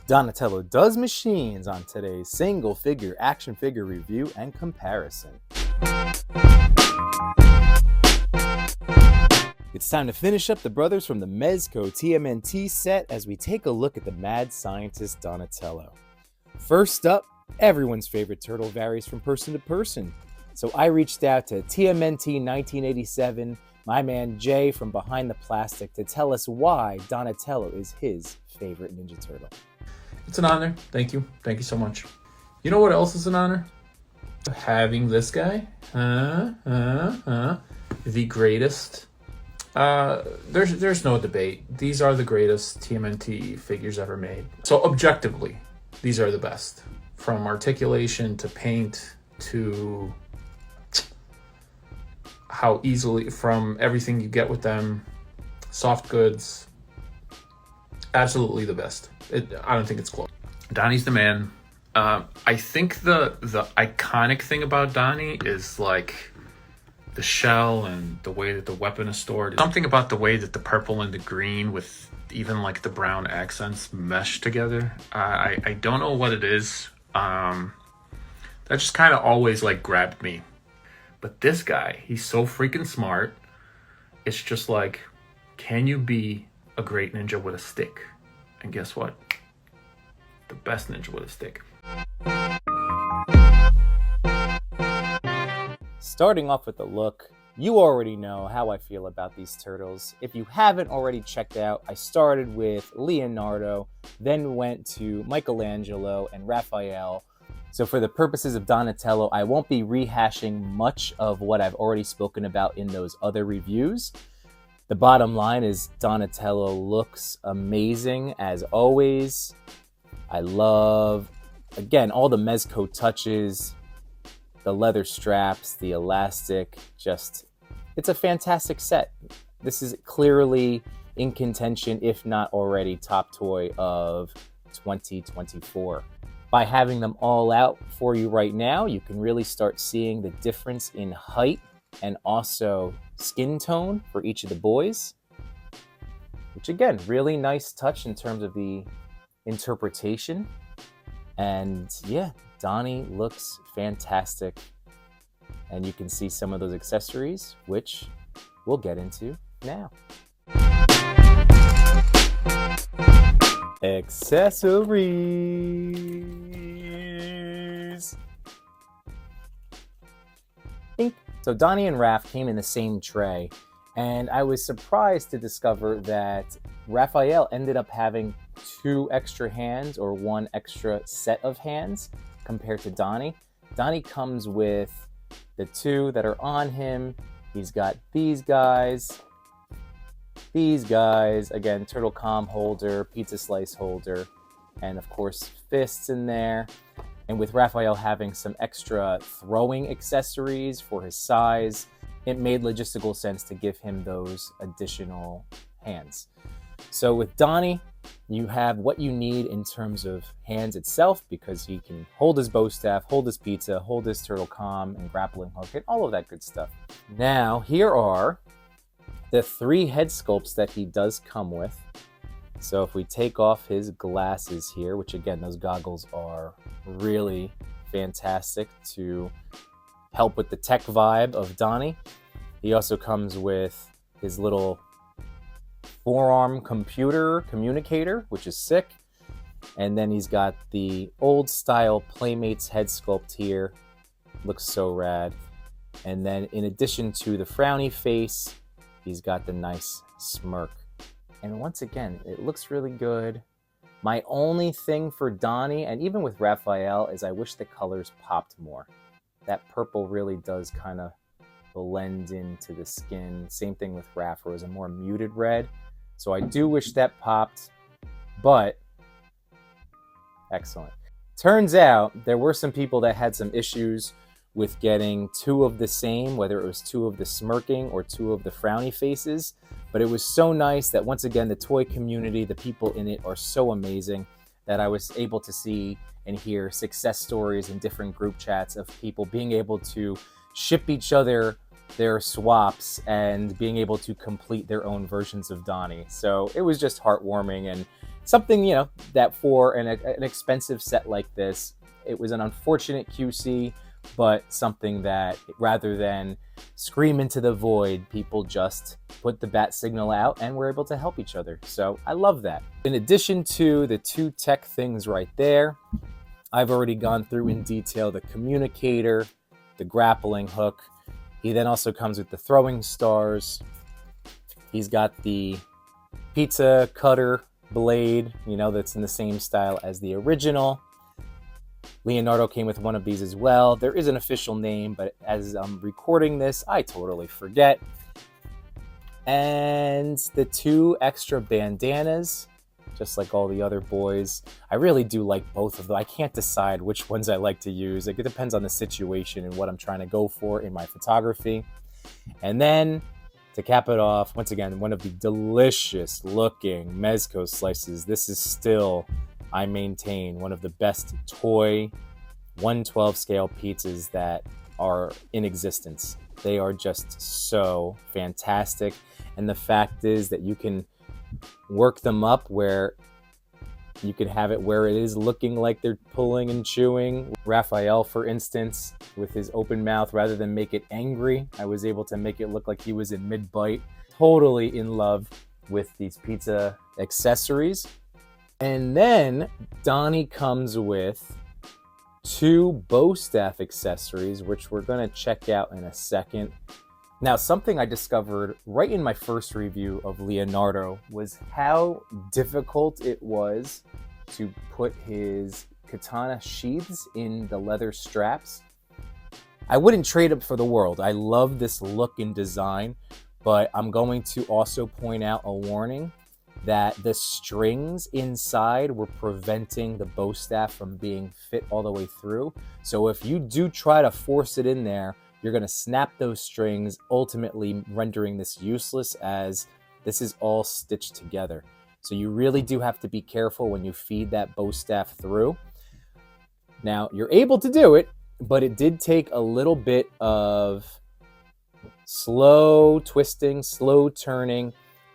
Donatello does machines on today's single figure action figure review and comparison. It's time to finish up the brothers from the Mezco TMNT set as we take a look at the mad scientist Donatello. First up, everyone's favorite turtle varies from person to person. So I reached out to TMNT 1987, my man Jay from Behind the Plastic, to tell us why Donatello is his favorite Ninja Turtle. It's an honor. Thank you. Thank you so much. You know what else is an honor? Having this guy. The greatest. There's no debate. These are the greatest TMNT figures ever made. So objectively, these are the best. From articulation to paint to how easily, from everything you get with them, soft goods, absolutely the best. I don't think it's close. Donnie's the man. I think the iconic thing about Donnie is like the shell and the way that the weapon is stored. Something about the way that the purple and the green with even like the brown accents mesh together. I don't know what it is. That just kind of always like grabbed me. But this guy, he's so freaking smart. It's just like, can you be a great ninja with a stick? And guess what? The best ninja with a stick. Starting off with the look, you already know how I feel about these turtles. If you haven't already checked out, I started with Leonardo, then went to Michelangelo and Raphael. So for the purposes of Donatello, I won't be rehashing much of what I've already spoken about in those other reviews. The bottom line is Donatello looks amazing as always. I love, again, all the Mezco touches, the leather straps, the elastic, it's a fantastic set. This is clearly in contention, if not already top toy of 2024. By having them all out for you right now, you can really start seeing the difference in height and also skin tone for each of the boys, which again, really nice touch in terms of the interpretation. And yeah, Donnie looks fantastic. And you can see some of those accessories, which we'll get into now. Accessories. So Donnie and Raph came in the same tray, and I was surprised to discover that Raphael ended up having 2 extra hands or 1 extra set of hands compared to Donnie. Donnie comes with the 2 that are on him. He's got these guys, again, turtle comm holder, pizza slice holder, and of course fists in there. And with Raphael having some extra throwing accessories for his size, it made logistical sense to give him those additional hands. So with Donnie, you have what you need in terms of hands itself, because he can hold his bow staff, hold his pizza, hold his turtle comm and grappling hook, and all of that good stuff. Now, here are the 3 head sculpts that he does come with. So if we take off his glasses here, which again, those goggles are really fantastic to help with the tech vibe of Donnie. He also comes with his little forearm communicator, which is sick. And then he's got the old style Playmates head sculpt here. Looks so rad. And then in addition to the frowny face, he's got the nice smirk. And once again, it looks really good. My only thing for Donnie, and even with Raphael, is I wish the colors popped more. That purple really does kind of blend into the skin. Same thing with Raph, where it was a more muted red. So I do wish that popped, but excellent. Turns out there were some people that had some issues with getting 2 of the same, whether it was 2 of the smirking or 2 of the frowny faces. But it was so nice that once again, the toy community, the people in it are so amazing that I was able to see and hear success stories in different group chats of people being able to ship each other their swaps and being able to complete their own versions of Donnie. So it was just heartwarming and something, you know, that for an expensive set like this, it was an unfortunate QC, but something that rather than scream into the void, people just put the bat signal out and were able to help each other. So I love that. In addition to the 2 tech things right there, I've already gone through in detail the communicator, the grappling hook. He then also comes with the throwing stars. He's got the pizza cutter blade, you know, that's in the same style as the original. Leonardo came with one of these as well. There is an official name, but as I'm recording this, I totally forget. And the 2 extra bandanas, just like all the other boys. I really do like both of them. I can't decide which ones I like to use. It depends on the situation and what I'm trying to go for in my photography. And then to cap it off, once again, one of the delicious looking Mezco slices. This is still, I maintain, one of the best toy 1/12 scale pizzas that are in existence. They are just so fantastic. And the fact is that you can work them up where you can have it where it is looking like they're pulling and chewing. Raphael, for instance, with his open mouth, rather than make it angry, I was able to make it look like he was in mid-bite. Totally in love with these pizza accessories. And then Donnie comes with 2 bow staff accessories, which we're going to check out in a second. Now, something I discovered right in my first review of Leonardo was how difficult it was to put his katana sheaths in the leather straps. I wouldn't trade it for the world. I love this look and design, but I'm going to also point out a warning that the strings inside were preventing the bow staff from being fit all the way through. So if you do try to force it in there, you're going to snap those strings, ultimately rendering this useless as this is all stitched together. So you really do have to be careful when you feed that bow staff through. Now, you're able to do it, but it did take a little bit of slow twisting, slow turning,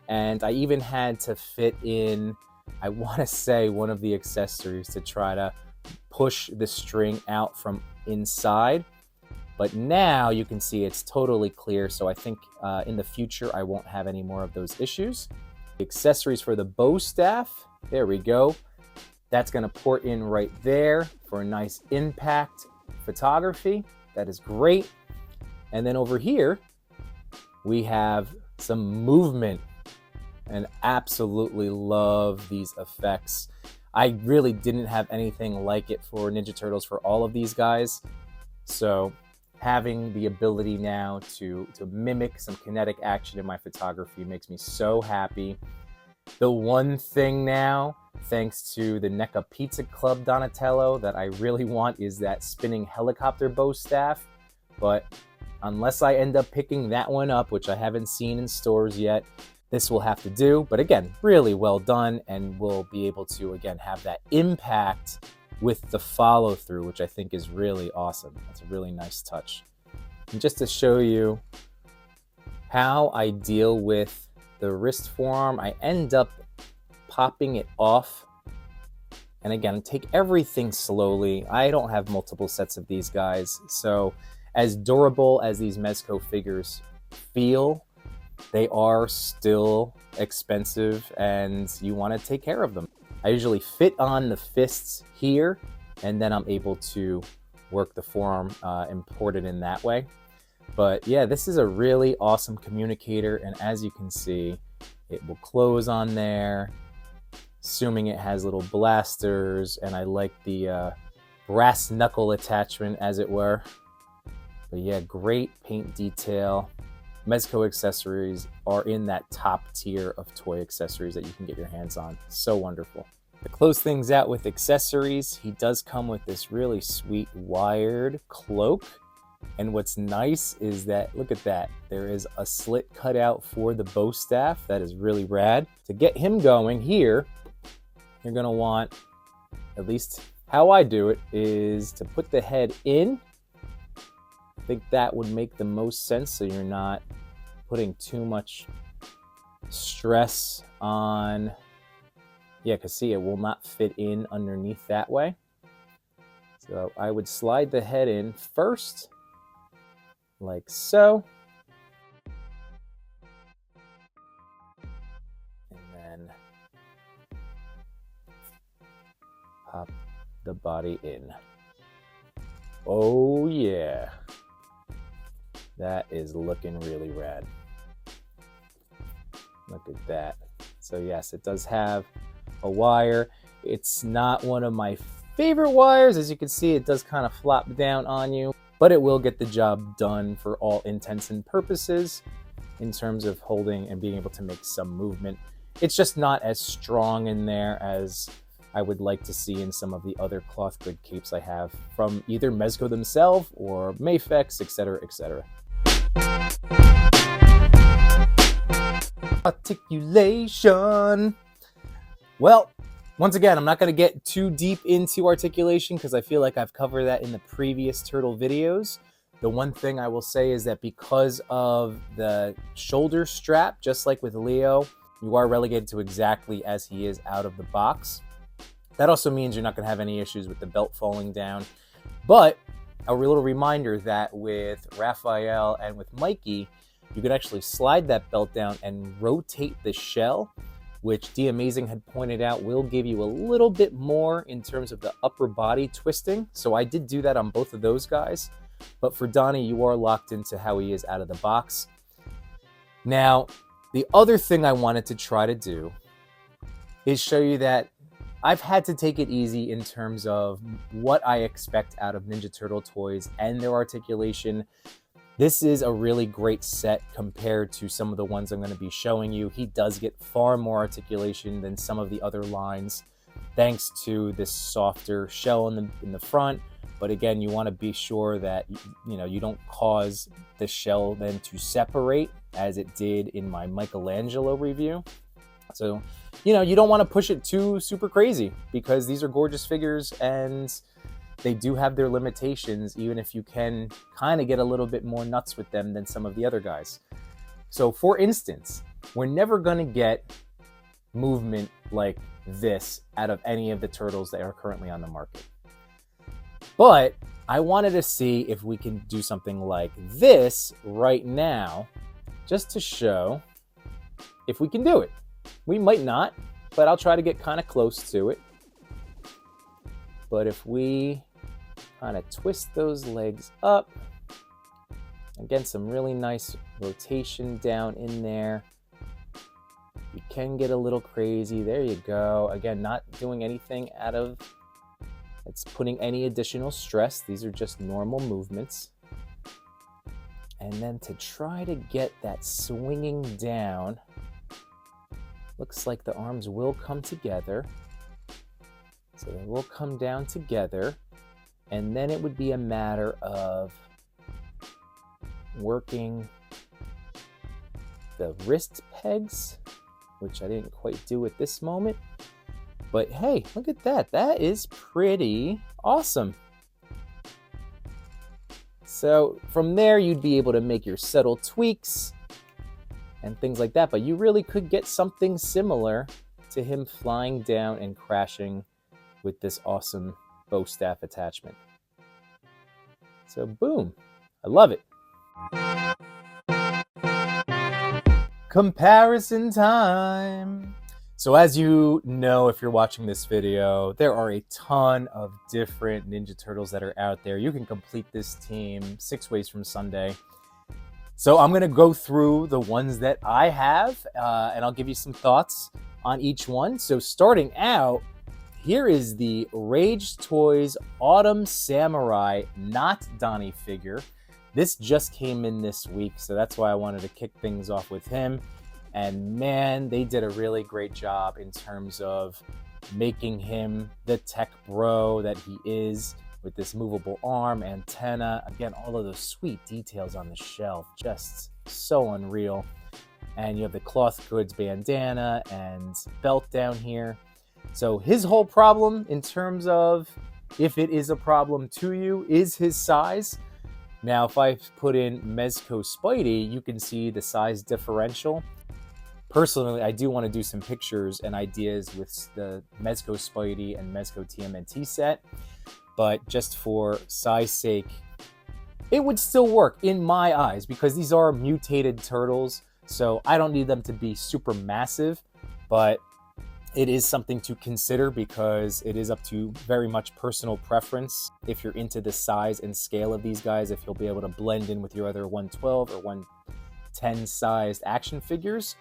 and I even had to fit in, I want to say, one of the accessories to try to push the string out from inside. But now you can see it's totally clear, so I think in the future I won't have any more of those issues. The accessories for the bow staff, there we go. That's going to port in right there for a nice impact photography. That is great. And then over here, we have some movement, and absolutely love these effects. I really didn't have anything like it for Ninja Turtles for all of these guys. So having the ability now to mimic some kinetic action in my photography makes me so happy. The one thing now, thanks to the NECA Pizza Club Donatello, that I really want is that spinning helicopter bow staff. But unless I end up picking that one up, which I haven't seen in stores yet, this will have to do. But again, really well done, and we'll be able to, again, have that impact with the follow through, which I think is really awesome. That's a really nice touch. And just to show you how I deal with the wrist forearm, I end up popping it off. And again, take everything slowly. I don't have multiple sets of these guys, so as durable as these Mezco figures feel, they are still expensive and you want to take care of them. I usually fit on the fists here, and then I'm able to work the forearm and port it in that way. But yeah, this is a really awesome communicator, and as you can see, it will close on there, assuming it has little blasters, and I like the brass knuckle attachment, as it were. But yeah, great paint detail. Mezco accessories are in that top tier of toy accessories that you can get your hands on. So wonderful. To close things out with accessories, he does come with this really sweet wired cloak. And what's nice is that, look at that, there is a slit cut out for the bow staff. That is really rad. To get him going here, you're gonna want, at least how I do it, is to put the head in. I think that would make the most sense, so you're not putting too much stress on Yeah, because see, it will not fit in underneath that way. So I would slide the head in first, like so. And then pop the body in. Oh yeah. That is looking really rad. Look at that. So yes, it does have a wire. It's not one of my favorite wires. As you can see, it does kind of flop down on you, but it will get the job done for all intents and purposes in terms of holding and being able to make some movement. It's just not as strong in there as I would like to see in some of the other cloth grid capes I have from either Mezco themselves or Mayfex, etc., etc. Articulation. Well, once again, I'm not going to get too deep into articulation because I feel like I've covered that in the previous turtle videos. The one thing I will say is that because of the shoulder strap, just like with Leo, you are relegated to exactly as he is out of the box. That also means you're not going to have any issues with the belt falling down. But a little reminder that with Raphael and with Mikey, you could actually slide that belt down and rotate the shell, which D Amazing had pointed out will give you a little bit more in terms of the upper body twisting. So I did do that on both of those guys. But for Donnie, you are locked into how he is out of the box. Now, the other thing I wanted to try to do is show you that I've had to take it easy in terms of what I expect out of Ninja Turtle toys and their articulation. This is a really great set compared to some of the ones I'm going to be showing you. He does get far more articulation than some of the other lines, thanks to this softer shell in the front. But again, you want to be sure that you don't cause the shell then to separate, as it did in my Michelangelo review. So, you don't want to push it too super crazy because these are gorgeous figures and they do have their limitations, even if you can kind of get a little bit more nuts with them than some of the other guys. So for instance, we're never going to get movement like this out of any of the turtles that are currently on the market. But I wanted to see if we can do something like this right now, just to show if we can do it. We might not, but I'll try to get kind of close to it. But if we kind of twist those legs up, again, some really nice rotation down in there. You can get a little crazy. There you go. Again, not doing anything out of, it's putting any additional stress. These are just normal movements. And then to try to get that swinging down, looks like the arms will come together. So they will come down together, and then it would be a matter of working the wrist pegs, which I didn't quite do at this moment. But hey, look at that. That is pretty awesome. So from there, you'd be able to make your subtle tweaks and things like that. But you really could get something similar to him flying down and crashing with this awesome bow staff attachment. So boom, I love it. Comparison time. So as you know, if you're watching this video, there are a ton of different Ninja Turtles that are out there. You can complete this team 6 ways from Sunday. So I'm going to go through the ones that I have, and I'll give you some thoughts on each one. So starting out, here is the Rage Toys Autumn Samurai Not Donnie figure. This just came in this week, so that's why I wanted to kick things off with him. And man, they did a really great job in terms of making him the tech bro that he is, with this movable arm, antenna. Again, all of those sweet details on the shelf, just so unreal. And you have the cloth goods bandana and belt down here. So his whole problem, in terms of if it is a problem to you, is his size. Now, if I put in Mezco Spidey, you can see the size differential. personally, I do want to do some pictures and ideas with the Mezco Spidey and Mezco TMNT set, but just for size sake, it would still work in my eyes because these are mutated turtles, so I don't need them to be super massive, but it is something to consider because it is up to very much personal preference if you're into the size and scale of these guys, if you'll be able to blend in with your other 112 or 110 sized action figures.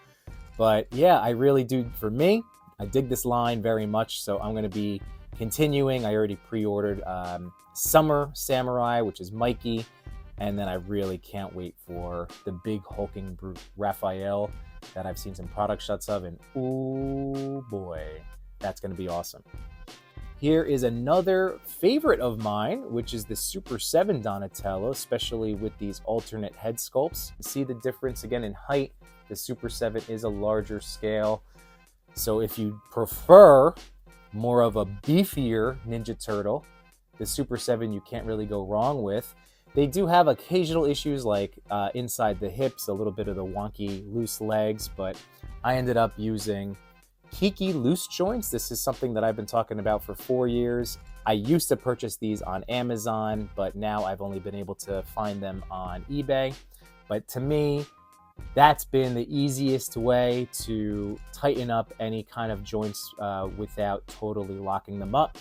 But yeah, I really do, for me, I dig this line very much, so I'm going to be continuing. I already pre-ordered Summer Samurai, which is Mikey, and then I really can't wait for the big hulking brute Raphael that I've seen some product shots of, and ooh boy, that's going to be awesome. Here is another favorite of mine, which is the Super 7 Donatello, especially with these alternate head sculpts. See the difference again in height. The Super 7 is a larger scale, so if you prefer more of a beefier Ninja Turtle, the Super 7 you can't really go wrong with. They do have occasional issues like inside the hips, a little bit of the wonky loose legs, but I ended up using Hiki loose joints. This is something that I've been talking about for 4 years. I used to purchase these on Amazon, but now I've only been able to find them on eBay. But to me, that's been the easiest way to tighten up any kind of joints without totally locking them up.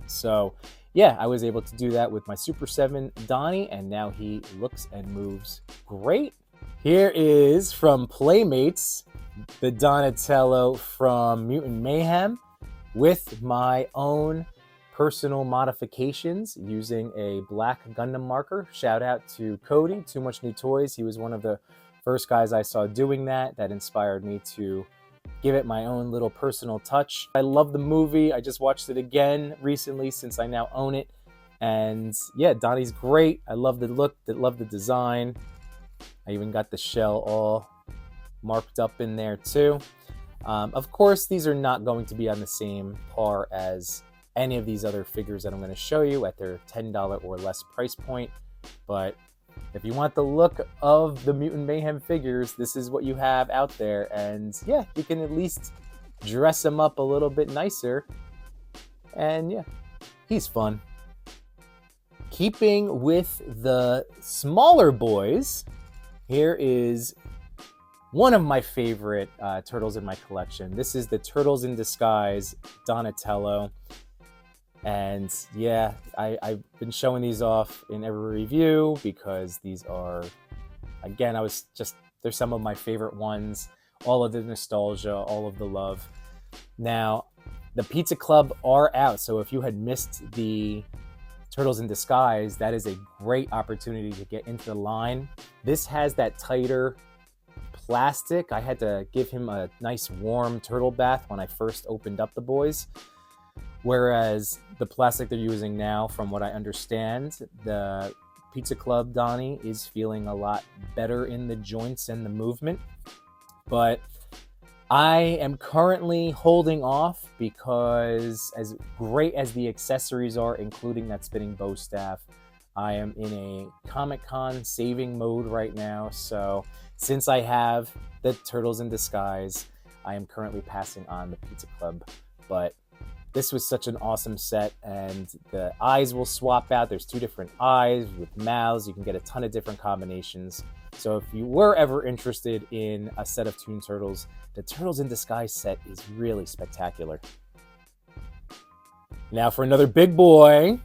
So yeah, I was able to do that with my Super 7 Donnie, and now he looks and moves great. Here is from Playmates, the Donatello from Mutant Mayhem with my own personal modifications using a black Gundam marker. Shout out to Cody, Too Much New Toys. He was one of the first guys I saw doing that. That inspired me to give it my own little personal touch. I love the movie. I just watched it again recently since I now own it. And yeah, Donnie's great. I love the look, I love the design. I even got the shell all marked up in there too. Of course, these are not going to be on the same par as any of these other figures that I'm going to show you at their $10 or less price point. But if you want the look of the Mutant Mayhem figures, this is what you have out there. And yeah, you can at least dress them up a little bit nicer. And yeah, he's fun. Keeping with the smaller boys, here is one of my favorite turtles in my collection. This is the Turtles in Disguise Donatello. And yeah, I've been showing these off in every review because these are, again, they're some of my favorite ones. All of the nostalgia, all of the love. Now, the Pizza Club are out, so if you had missed the Turtles in Disguise, that is a great opportunity to get into the line. This has that tighter plastic. I had to give him a nice warm turtle bath when I first opened up the boys. Whereas the plastic they're using now, from what I understand, the Pizza Club Donnie is feeling a lot better in the joints and the movement. But I am currently holding off because as great as the accessories are, including that spinning bow staff, I am in a Comic-Con saving mode right now. So since I have the Turtles in Disguise, I am currently passing on the Pizza Club. But this was such an awesome set, and the eyes will swap out. There's 2 different eyes with mouths. You can get a ton of different combinations. So if you were ever interested in a set of Toon Turtles, the Turtles in Disguise set is really spectacular. Now for another big boy,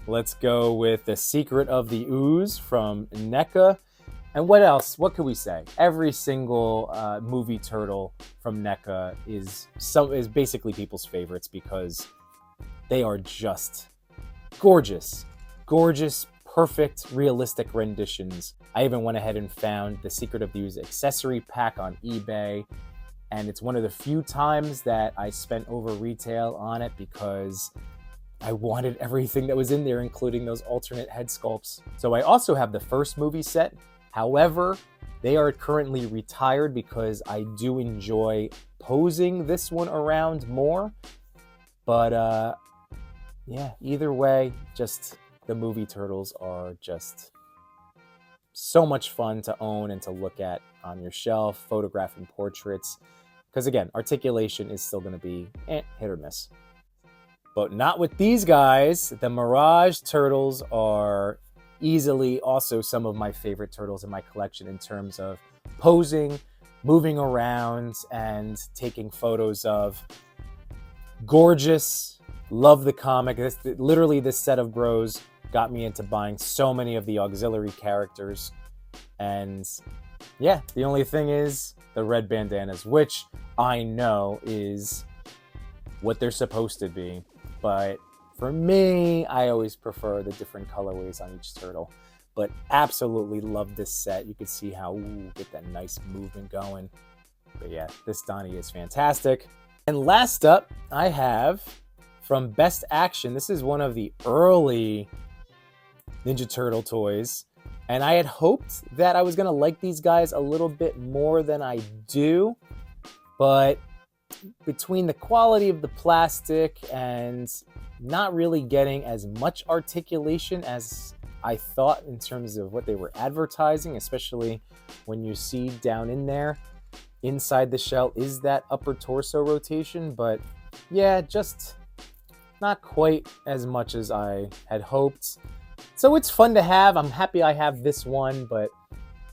let's go with the Secret of the Ooze from NECA. And what else? What could we say? Every single movie turtle from NECA is basically people's favorites because they are just gorgeous. Gorgeous, perfect, realistic renditions. I even went ahead and found the Secret of the Ooze accessory pack on eBay. And it's one of the few times that I spent over retail on it because I wanted everything that was in there, including those alternate head sculpts. So I also have the first movie set. However, they are currently retired because I do enjoy posing this one around more. But yeah, either way, just the movie turtles are just so much fun to own and to look at on your shelf, photographing portraits. Because again, articulation is still going to be hit or miss. But not with these guys. The Mirage turtles are easily also some of my favorite turtles in my collection in terms of posing, moving around, and taking photos of. Gorgeous. Love the comic. Literally, this set of bros got me into buying so many of the auxiliary characters. And yeah, the only thing is the red bandanas, which I know is what they're supposed to be. But for me, I always prefer the different colorways on each turtle. But absolutely love this set. You can see how, get that nice movement going. But yeah, this Donnie is fantastic. And last up, I have from Best Action. This is one of the early Ninja Turtle toys. And I had hoped that I was going to like these guys a little bit more than I do. But between the quality of the plastic and not really getting as much articulation as I thought in terms of what they were advertising, especially when you see down in there, inside the shell is that upper torso rotation. But yeah, just not quite as much as I had hoped. So it's fun to have. I'm happy I have this one, but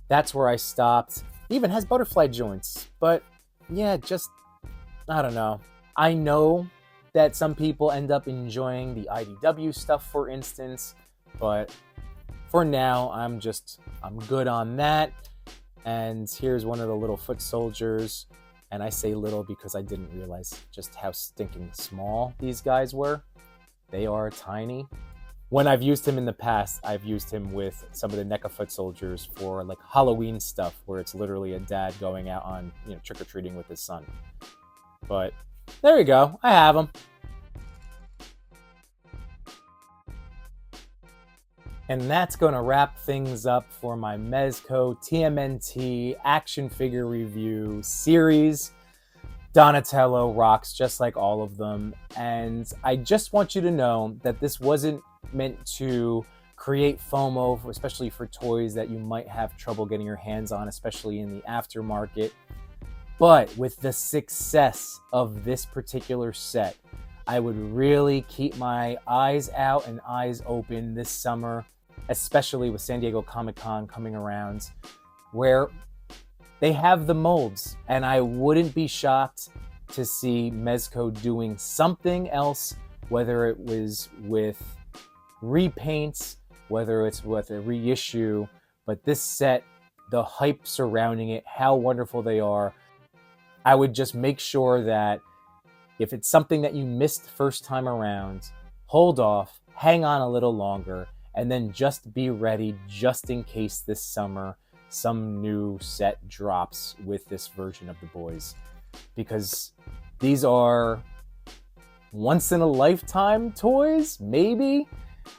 that's where I stopped. It even has butterfly joints, but yeah, just, I don't know. I know that some people end up enjoying the IDW stuff, for instance, but for now, I'm good on that. And here's one of the little foot soldiers. And I say little because I didn't realize just how stinking small these guys were. They are tiny. When I've used him in the past, I've used him with some of the NECA foot soldiers for like Halloween stuff, where it's literally a dad going out on, trick-or-treating with his son. But there you go. I have them. And that's going to wrap things up for my Mezco TMNT action figure review series. Donatello rocks just like all of them. And I just want you to know that this wasn't meant to create FOMO, especially for toys that you might have trouble getting your hands on, especially in the aftermarket. But with the success of this particular set, I would really keep my eyes out and eyes open this summer, especially with San Diego Comic-Con coming around, where they have the molds. And I wouldn't be shocked to see Mezco doing something else, whether it was with repaints, whether it's with a reissue. But this set, the hype surrounding it, how wonderful they are, I would just make sure that if it's something that you missed first time around, hold off, hang on a little longer, and then just be ready just in case this summer some new set drops with this version of the boys. Because these are once-in-a-lifetime toys, maybe?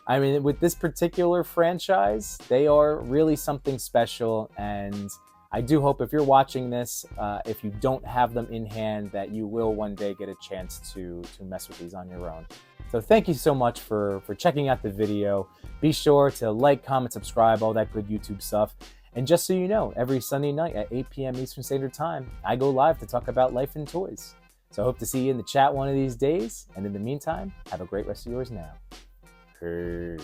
I mean, with this particular franchise, they are really something special, and I do hope if you're watching this, if you don't have them in hand, that you will one day get a chance to mess with these on your own. So thank you so much for checking out the video. Be sure to like, comment, subscribe, all that good YouTube stuff. And just so you know, every Sunday night at 8 p.m. Eastern Standard Time, I go live to talk about life and toys. So I hope to see you in the chat one of these days. And in the meantime, have a great rest of yours now. Peace.